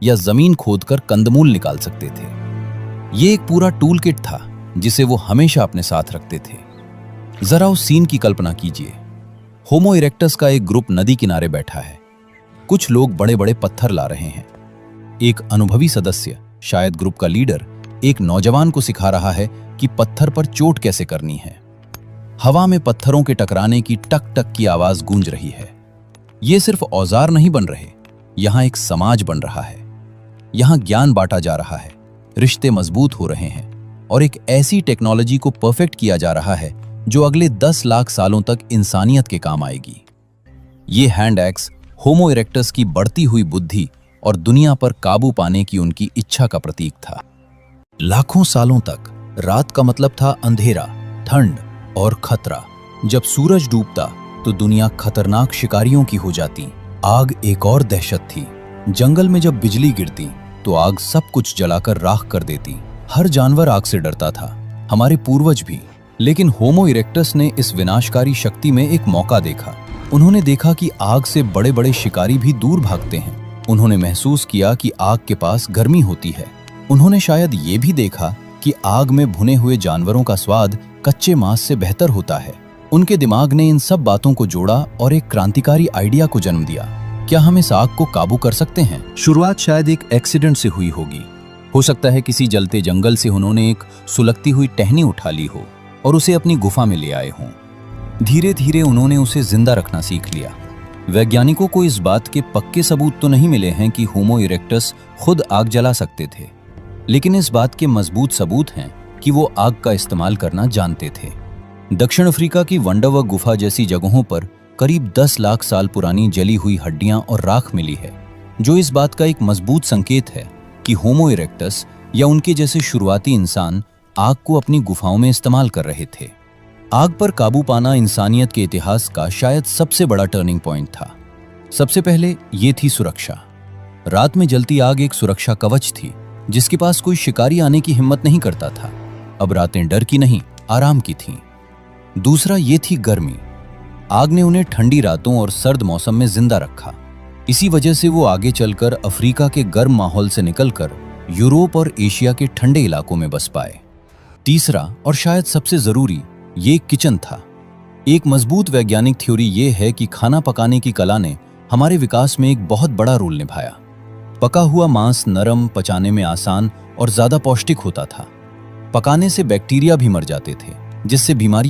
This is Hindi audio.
या जमीन खोदकर कंदमूल निकाल सकते थे। ये एक पूरा टूल किट था जिसे वो हमेशा अपने साथ रखते थे। जरा उस सीन की कल्पना कीजिए। होमो इरेक्टस का एक ग्रुप नदी किनारे बैठा है। कुछ लोग बड़े बड़े पत्थर ला रहे हैं। एक अनुभवी सदस्य, शायद ग्रुप का लीडर, एक नौजवान को सिखा रहा है कि पत्थर पर चोट कैसे करनी है। हवा में पत्थरों के टकराने की टक टक की आवाज गूंज रही है। ये सिर्फ औजार नहीं बन रहे, यहां एक समाज बन रहा है। यहां ज्ञान बांटा जा रहा है, रिश्ते मजबूत हो रहे हैं और एक ऐसी टेक्नोलॉजी को परफेक्ट किया जा रहा है जो अगले 10 लाख सालों तक इंसानियत के काम आएगी। ये हैंड एक्स होमो इरेक्टस की बढ़ती हुई बुद्धि और दुनिया पर काबू पाने की उनकी इच्छा का प्रतीक था। लाखों सालों तक रात का मतलब था अंधेरा, ठंड और खतरा। जब सूरज डूबता तो दुनिया खतरनाक शिकारियों की हो जाती। आग एक और दहशत थी। जंगल में जब बिजली गिरती तो आग सब कुछ जलाकर राख कर देती। हर जानवर आग से डरता था, हमारे पूर्वज भी। लेकिन होमो इरेक्टस ने इस विनाशकारी शक्ति में एक मौका देखा। उन्होंने देखा कि आग से बड़े बड़े शिकारी भी दूर भागते हैं। उन्होंने महसूस किया कि आग के पास गर्मी होती है। उन्होंने शायद ये भी देखा कि आग में भुने हुए जानवरों का स्वाद कच्चे मांस से बेहतर होता है। उनके दिमाग ने इन सब बातों को जोड़ा और एक क्रांतिकारी आइडिया को जन्म दिया। क्या हम इस आग को काबू कर सकते हैं? शुरुआत शायद एक एक्सीडेंट से हुई होगी। हो सकता है किसी जलते जंगल से उन्होंने एक सुलगती हुई टहनी उठा ली हो और उसे अपनी गुफा में ले आए हों। धीरे धीरे उन्होंने उसे जिंदा रखना सीख लिया। वैज्ञानिकों को इस बात के पक्के सबूत तो नहीं मिले हैं कि होमो इरेक्टस खुद आग जला सकते थे, लेकिन इस बात के मजबूत सबूत हैं कि वो आग का इस्तेमाल करना जानते थे। दक्षिण अफ्रीका की वंडरवर्क गुफा जैसी जगहों पर करीब 10 लाख साल पुरानी जली हुई हड्डियां और राख मिली है, जो इस बात का एक मजबूत संकेत है कि होमो इरेक्टस या उनके जैसे शुरुआती इंसान आग को अपनी गुफाओं में इस्तेमाल कर रहे थे। आग पर काबू पाना इंसानियत के इतिहास का शायद सबसे बड़ा टर्निंग पॉइंट था। सबसे पहले ये थी सुरक्षा। रात में जलती आग एक सुरक्षा कवच थी जिसके पास कोई शिकारी आने की हिम्मत नहीं करता था। अब रातें डर की नहीं, आराम की थीं। दूसरा ये थी गर्मी। आग ने उन्हें ठंडी रातों और सर्द मौसम में जिंदा रखा। इसी वजह से वो आगे चलकर अफ्रीका के गर्म माहौल से निकलकर यूरोप और एशिया के ठंडे इलाकों में बस पाए। तीसरा और शायद सबसे जरूरी, ये किचन था। एक मजबूत वैज्ञानिक थ्योरी ये है कि खाना पकाने की कला ने हमारे विकास में एक बहुत बड़ा रोल निभाया। पका हुआ मांस नरम, पचाने में आसान और ज्यादा पौष्टिक होता था। पकाने से बैक्टीरिया भी मर जाते थे, जिससे बीमारी